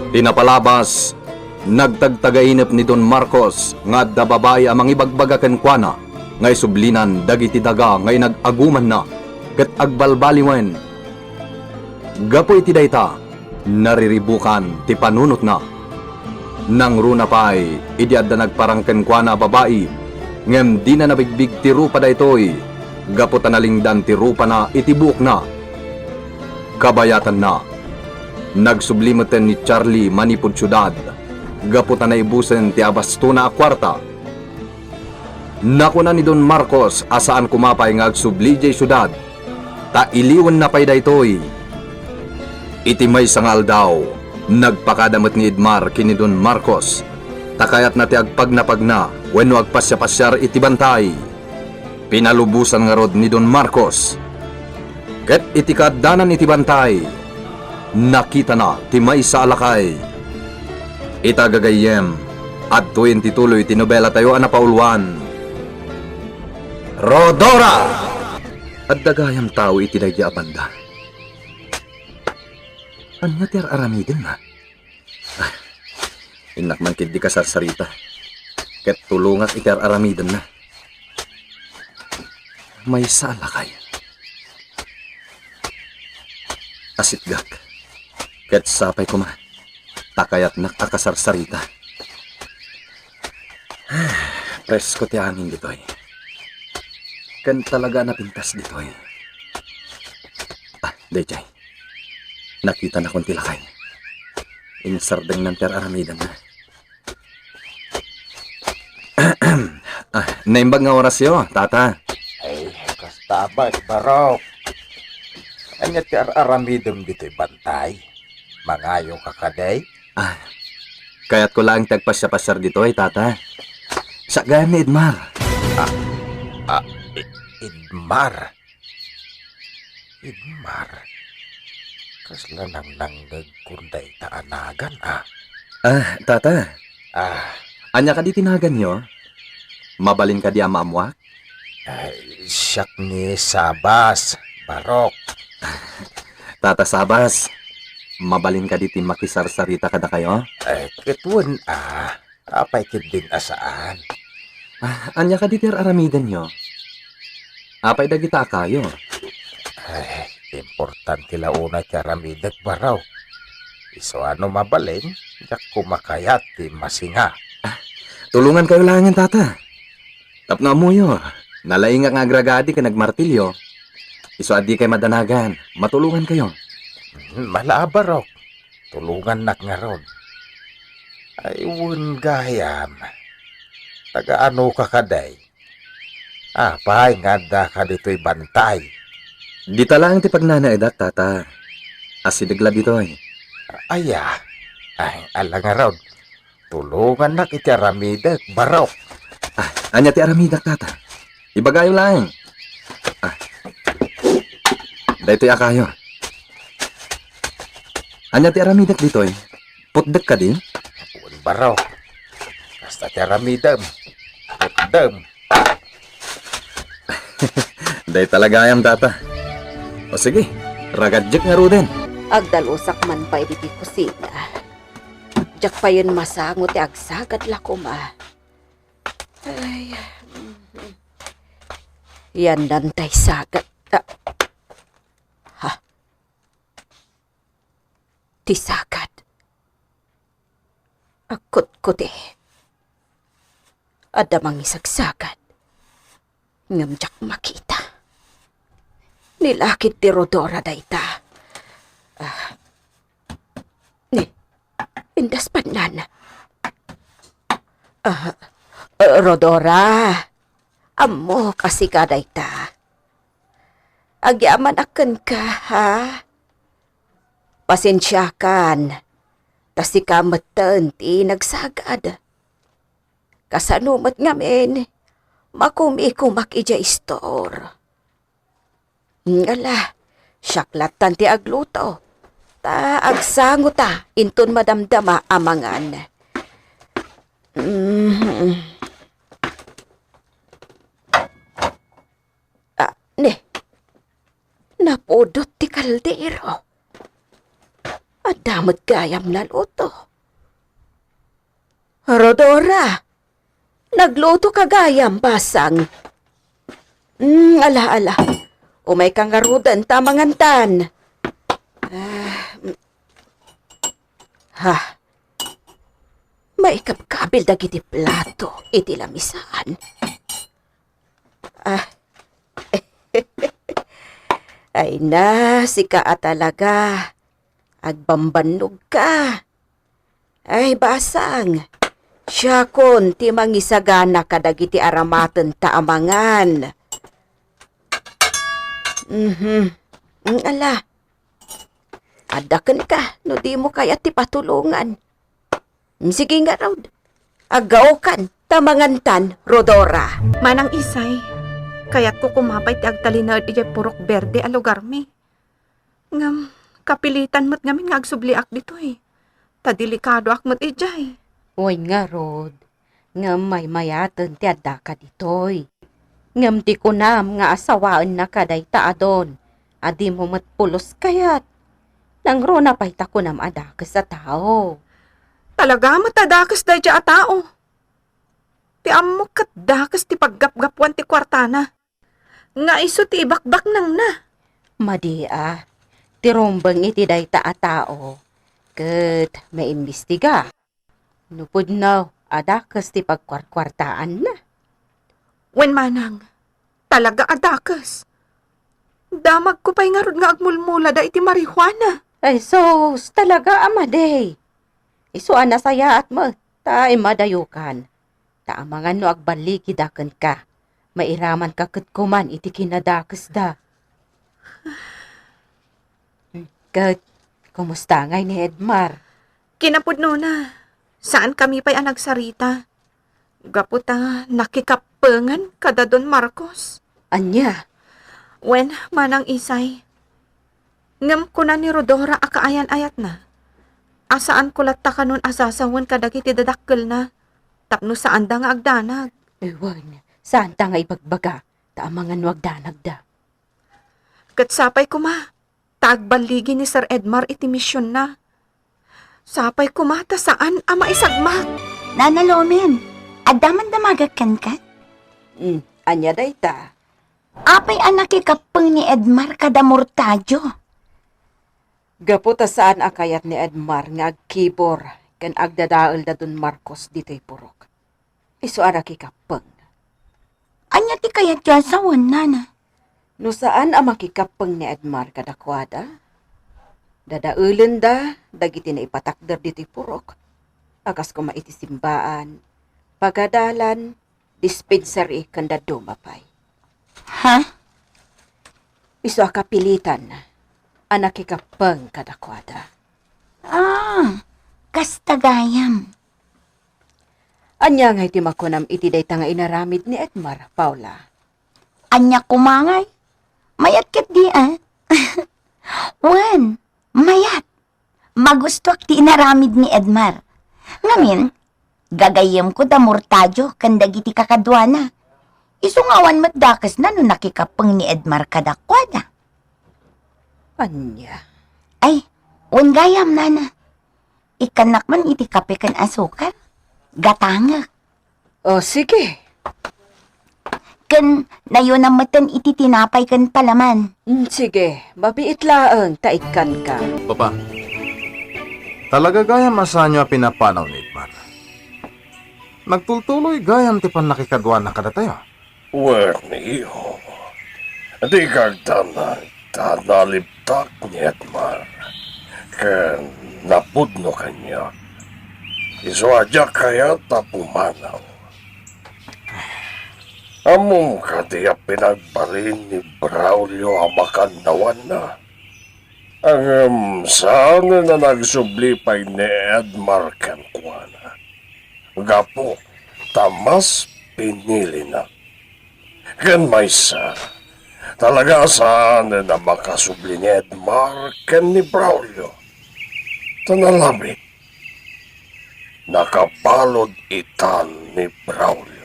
Tinapalabas, nagtagtagainip ni Don Marcos nga da babae amang ibagbagaken kuana ngay sublinan dagiti daga ngay nagaguman na ket agbalbaliwen. Gapo iti dayta, nariribukan ti panunot na. Nang runa pay, idi adda nagparangken kuana babae, ngem di na nabigbig ti rupa daytoy, gapo tanalingdan ti rupa na itibuk na. Kabayatan na, nagsublimeten ni Charlie manipod syudad, gapo tanaibusen ti abastuna a kwarta. Nakuna ni Don Marcos asaan kumapay nga agsubli jay syudad, ta iliwan na pay daytoy. Iti may sangal daw, nagpakadamot ni Edmar kini Don Marcos, takayat na ti agpagnapagna wenno agpasya-pasyar iti bantay. Pinalubusan nga rod ni Don Marcos, ket iti kaddanan iti bantay, nakita na ti may sa alakay. Itagagayem, at tuwin tituloy ti nobela tayo anapaulwan. Rodora! At dagayam tao iti daydi abanda. Anya ti aramidin na? Inak man kid di kasarsarita. Ket tulungat iti aramidin na. May sa alakay. Asitgak. Ket sapay kuma. Takayat nakakasarsarita. Presko ti hangin ditoy. Kan talaga napintas ditoy. Dayjay. Nakita na kong tilakay. Inisardeng ng aramidan na. Naimbag nga orasyo, tata. Ay, kastabay, barok. Anya ti aramidem dito'y bantay. Mangayo ka kaday. Kaya't ko lang tagpasya-pasyar dito ay tata. Sa gani, Edmar. Idmar. Idmar. Kasla nang nanggagkunday taanagan, Tata. Anya ka di tinagan nyo? Mabalin ka di amamwak? Siyak ni Sabas, barok. Tata Sabas, mabalin ka di ti makisarsarita kada kayo? Ketun, apay kidin asaan. Anya ka di tir aramidan nyo? Apay dagita kayo? Importante launa ti aramidat baraw. Iso ano mabalin, yak kumakayat ti masinga. Tulungan kayo langin, tata. Tapna mo yo, nalainga nga agragadi ka nagmartilyo. Iso adi kay madanagan, matulungan kayo. Malaabarok, tulungan nak nga ron. Ay, wun gayam. Taga ano ka kaday? Pay nga da ka dito'y bantay. Di talang ti pagnanaedat, tata. Asidagla dito'y. Ay, ala nga ron. Tulungan nak iti aramidat, barok. Anya ti aramidak, tata. Ibagayo lang. Daytoy akayo. Anya ti aramidak dito'y. Putdek ka di? Barok. Basta ti aramidam. Putdam. Day talaga ayam, tata. O sige, ragadjek nga ro din. Agdalusak man pa iti kusina. Jak pa yun masangot ti agsagad lakuma. Ay, yan dantay sagad. Ti sagad. Akut-kuti. Adamang isagsagad. Ngamjak makita. Nilakit ti Rodora dayta. Indas panan. Rodora, amo kasi ka dayta. Agyaman akan ka, ha? Pasensyakan. Kasi ka matan ti nagsagad. Kasanumat ngamin, makumikumak ija istor. Ngala, syaklatan ti agluto. Ta agsango ta, intun madamdama amangan. Napudot ti kaldero. Adamot gayam na luto. Rodora, nagluto ka gayam basang. Ala. Umay kang garudan tamangantan. May kapkabil dagiti plato iti lamisan. Ay na, sika talaga. Agbambanog ka. Ay basang. Siya kon ti mangisagana kadagiti aramaten taamangan. Ala. Adaken ka, no di mo kaya ti patulungan. Sige nga raw. Agaw kan, tamangantan, Rodora. Manang Isay, kaya't ko kumapay ti agtalinad iti purok berde a lugar mi. Ngam, kapilitan mo't ngamin nga agsubliak dito eh. Tadelikado ak mo't ijay. Uy nga, Rod. Ngam may mayaten ti adda ka ditoy. Ngam ti kunam nga asawaan na kaday taadon. Adi mo matpulos kayat. Nang rona pa'y takunam adakas sa tao. Talaga matadakas da dya a tao. Ti amok kat dakas ti paggapgapwan ti kwartana. Nga iso ti ibakbak nang na. Madia, ti rombang iti day a tao. Kat maimbestiga. Nupod na, adakas ti pagkwarkwartaan na. Wen manang, talaga adakas. Damag ko pa'y nga rod nga agmulmula da iti marihuana. Ay sos, talaga amaday. Isuan na saya at mo, tae madayukan. Taamangan no agbalikidakan ka. Mairaman ka kuman iti kinadakas da. Kat, kumusta ngay ni Edmar? Kinapudno na. Saan kami pa'y anagsarita? Gaputa nakikapengan kada Don Marcos. Anya? Wen, manang Isay. Ngam ko na ni Rodora akaayan-ayat na. Asaan ko latta ka nun asasawan kadagiti dadakkel na. Tapno saan da nga agdanag. Ewan, saan ta nga ibagbaga? Taamangan wag danag da. Katsapay ko ma. Taagbaligi ni Sir Edmar iti misyon na. Sapay ko ma, ta saan ama isagmak. Nana Lomen, adaman damagakan ka? Anya day ta? Apay anak ikapeng ni Edmar kada mortadyo. Gaputa saan akayat ni Edmar nga agkibor kan agdadaal da Don Marcos dito'y purok. Isu ara kikapeng. Anya ti kayat dyan sa nana? No saan ang makikapeng ni Edmar kadakwada? Dadaulen da, dagiti na ipatakder dito'y purok. Akas ko maitisimbaan, pagadalan, dispensary kanda dumapay. Ha? Isu akapilitan, anak ikapeng kadakwada. Kastagayam. Anya nga iti makunam iti day nga inaramid ni Edmar, Paula. Anya kumangay. Mayat kat di Wen, mayat. Magustuak ti inaramid ni Edmar. Ngamin, gagayem ko da mortadyo kandagiti kakadwana. Isungawan matdakas na no nakikapeng ni Edmar kadakwada. Anya? Ay, gayam nana. Ikanak man iti kape kan asukal. Gatangak. O sige. Kan nayon ang matan iti tinapay kan palaman. Sige, mabiit laang taikan ka. Papa, talaga gayam masanyo pinapanaw ni Edmar. Nagtultuloy gayam ti pan nakikadwa na kada tayo. Werniyo, di kagtanag, tanaliptak ni Edmar. Ken napudno kanya. Iswadya kaya tapumanaw. Among katiya pinagbalin ni Braulio amakandawan na. Ang saan na nagsublipay ni Edmar kankwana. Gapo, tamas pinili na. Ken maysa, talaga saan na makasubli ni Edmar ken ni Braulio. Tanalabit, nakapalod itan ni Braulio.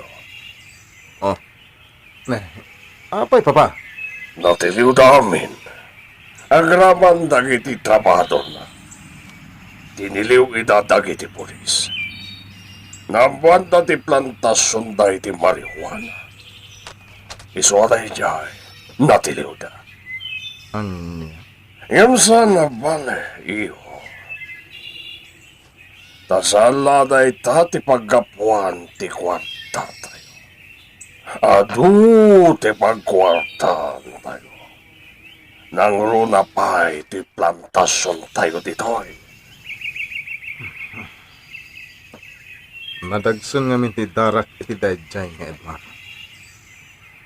Apay, Papa? Natiliw namin, ang raman dagiti trabado na. Diniliw idadag iti pulis. Nambanda ti plantasyon da iti marijuana. Isuaray jay, natiliw da. Yan sana bale, iyo. Tasala da ita ti paggapuan ti kwarta tayo. Adu ti pagkwarta tayo. Nang runa pa ti plantasyon tayo ditoy. Madagsun nga ti darak iti dayjay nga Edmar.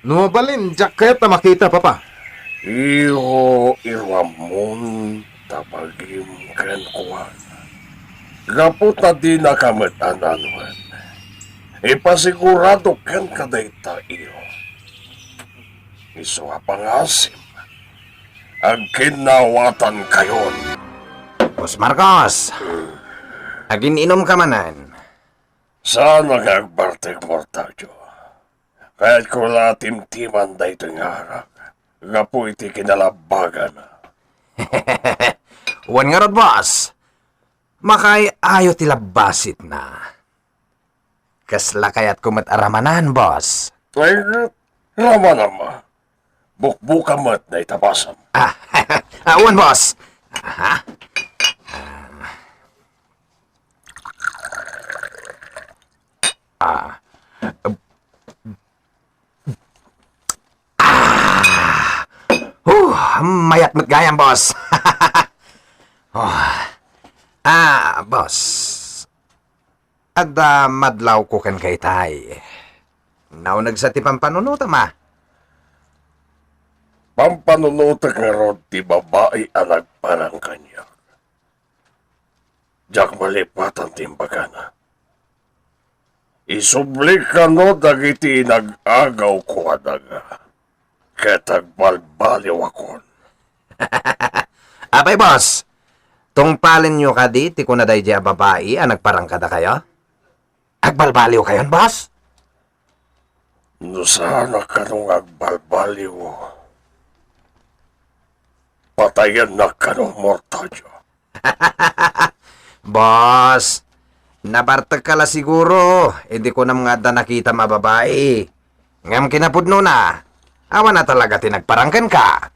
Numabalin, jak kaya ta makita, papa. Iyo iramon tabagim ken kuwan. Gaputa di nakametanan. Ipasigurado ken kadayta iyo. Iso pangasim. Ang kinawatan kayon. Boss Marcos, agin-inom ka manan. Saan magagbartek mortadyo? Kahit ko latim-timan da ito nga harap. Gapu iti kinalabagan. Wan nga rod, boss. Makay ayo tilabasit na. Kasla kayat kumat aramanan, boss. Ay, rama nama. Bukbuka mat na itabasam. Wan, boss. Aha. Mayat mat gayam, boss. Boss. Ada madlaw ko kan kay tay. Naunag sa ti pampanunuta, ma. Pampanunuta nga rod ti babae ang nagparang kanya. Jak malipatan timbagana. Isubli ka no dagiti nag-agaw ko adaga. Ketag balbaliw akon. Abay, boss. Tungpalin nyo ka di, ti kuna day diya babae, ang nagparang kada kayo? Agbalbaliw kayon, boss? No sana ka nung agbalbaliw. Patayan na ka nung mortadyo. Boss, nabartag ka la siguro. Hindi ko na mga da nakita mababae. Ngam kinapudno na. Awa na talaga tinagparangkan ka.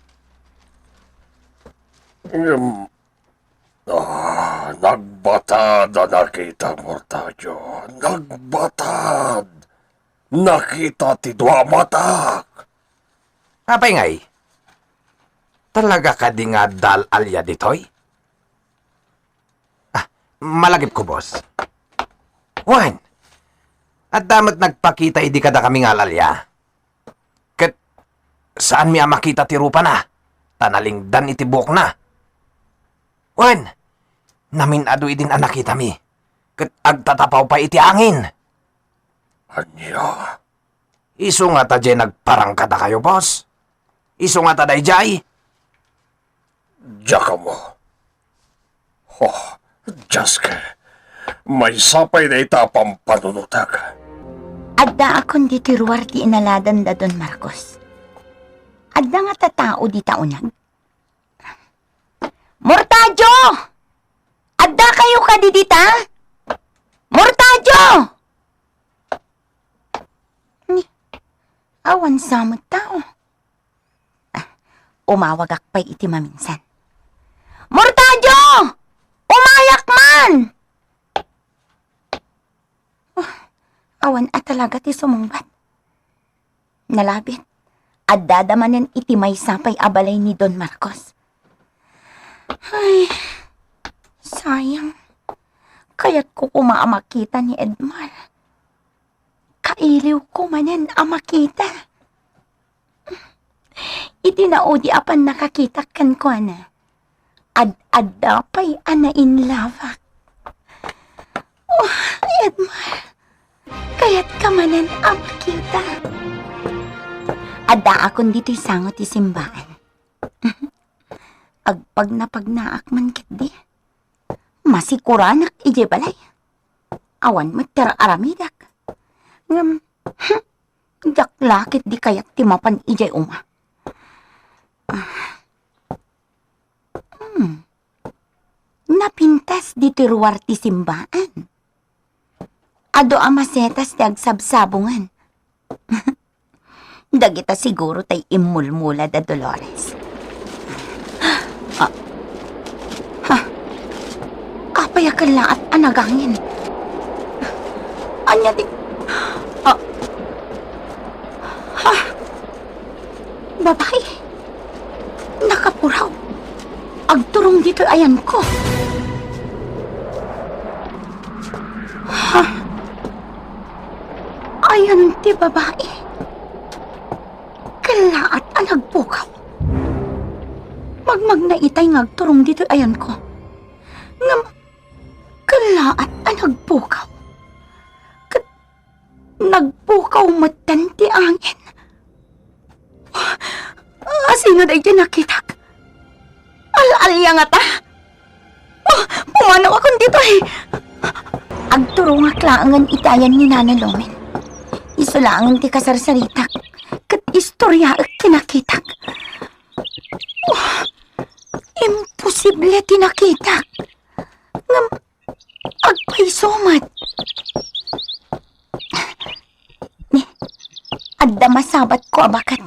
Nagbatad na nakita mortadyo. Nagbatad. Nakita ti dua matak. Apay ngay? Talaga ka di nga dal alya ditoy? Malagip ko, boss. Wan, at damat nagpakita idi kada kami nga lalya. Kat saan mi makita ti rupa na? Tanalingdan iti buhok na. Wan, namin adu idin anak kita mi. Kat agtatapaw pa iti angin. Anya? Iso nga ta jay nagparang kada kayo, boss. Iso nga ta day jay. Diya ka mo. Oh, Diyas ka. May sapay na itapang panunutag. Adda akon di tiruar ti inaladan da Don Marcos. Adda nga tatao di taunag. Mortadyo! Adda kayo ka di dita? Mortadyo! Awan samot tao. Umawag akpay iti maminsan. Mortadyo! Umayak man! Awan at talaga ti sumungbat. Nalabit. At dadamanan iti may sapay abalay ni Don Marcos. Ay, sayang. Kaya't ko kumaamakita ni Edmar. Kailiw ko manan amakita. Itinaudi apan nakakita kan ko na. Ad-adda pa'y ana in lavak. Oh, Edmar. Kaya't kamanan ang makita. Adda akon dito'y sangot ti simbaan. Agpag na pagnaak man kit di. Masikuranak ije balay. Awan matira aramidak. Jaklakit di kayak timapan ije uma. napintas di tiruar ti simbaan. Ado amasetas ti agsabsabungan. Dagita siguro tay imulmula da Dolores. Apay akala at anagangin. Anya di... Babae. Nakapuraw. Agturong dito ayan ko. Ayan ti babae. Kalaat ang nagpukaw. Magmag na itay ngagturong dito ayan ko. Ngam, kalaat ang nagpukaw. Nagpukaw matan ti angin. Sino day dyan nakitak? Al-alya nga ta. Pumanaw akong dito eh. Agturong aklaangan itayan ni Nana Lomen. Isulangan ti kasarsaritak. Kat istorya ak tinakitak. Imposible tinakitak. Ngam, agpaisomat. Adda masabat ko abakat.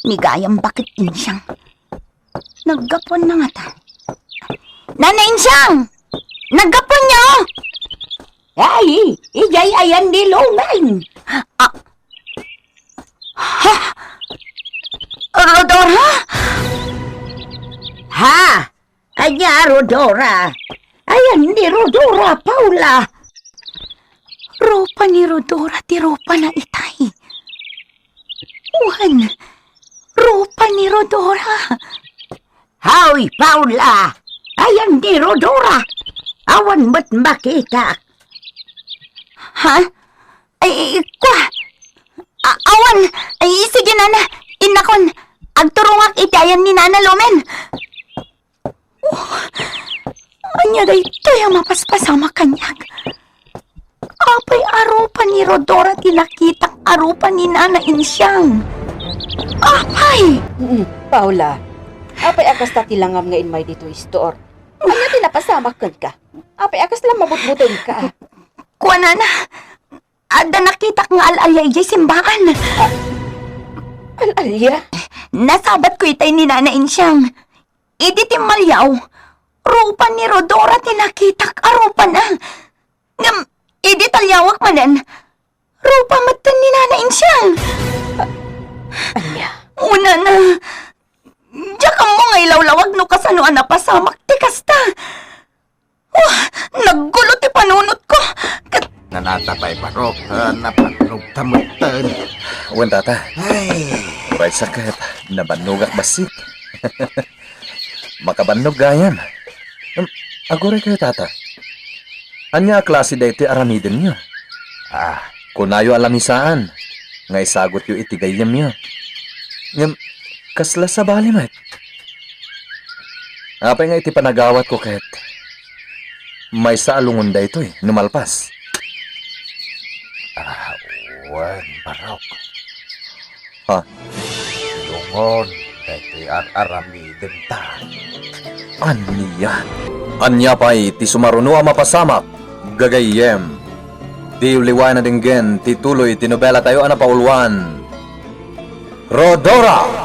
Nigayang bakit insyang. Naggapon na nga ta. Nana Insyang! Naggapon niyo! Ay, ijay ayan di lungan. Rodora? Ha? Kanya Rodora. Ayan di Rodora, Paula. Ropa ni Rodora, ti ropa na itay. Juan, ropa ni Rodora. Hoy, Paula! Ayan di Rodora. Awan ba't makita? Ha? Ay, kwa? Awan! Ay, sige Nana. Inakon. Agturungak itayan ni Nana Lomen. Anya day ito yung mapaspasama kanyag. Apay arupa ni Rodora tinakitak arupa ni Nana Insyang. Apay! Paula, apay akas ta tilangam nga inmay dito store. Anya tinapasama ka? Apay akas lang mabutbuton ka. Kuha Nana, ada nakitak nga al-alya ijay simbahan. Al-alya? Nasabat ko itay ni Nana Insyang. Idi timalyaw. Rupa ni Rodora tinakitak arupa na. Ngam, idi talyawak manan. Rupa matan ni Nana Insyang. Anya? Una na. Diyak mo nga ilawlawag no kasanoan na pasamak ti kasta. Naggulo ti panunot ko. Nanatapay parok, napanog tamutan. Wan tata, Ay, bay sakit, nabanugak basik. Makabanog gayan. Agore kayo tata. Anya klase da iti aramiden nyo. Kunayo alamisaan. Nga isagot yu itigayam nyo. Ngam, kasla sa balimat. Apay nga iti panagawat ko kahit may saalungon da ito numalpas. Juan, parok. Ha? Lungon, kaya aramiden ta. Anya pa'y ti sumaruno mapasamak, gagayem. Ti uliwan na dinggen, ti tuloy, ti nobela tayo anapaulwan. Rodora!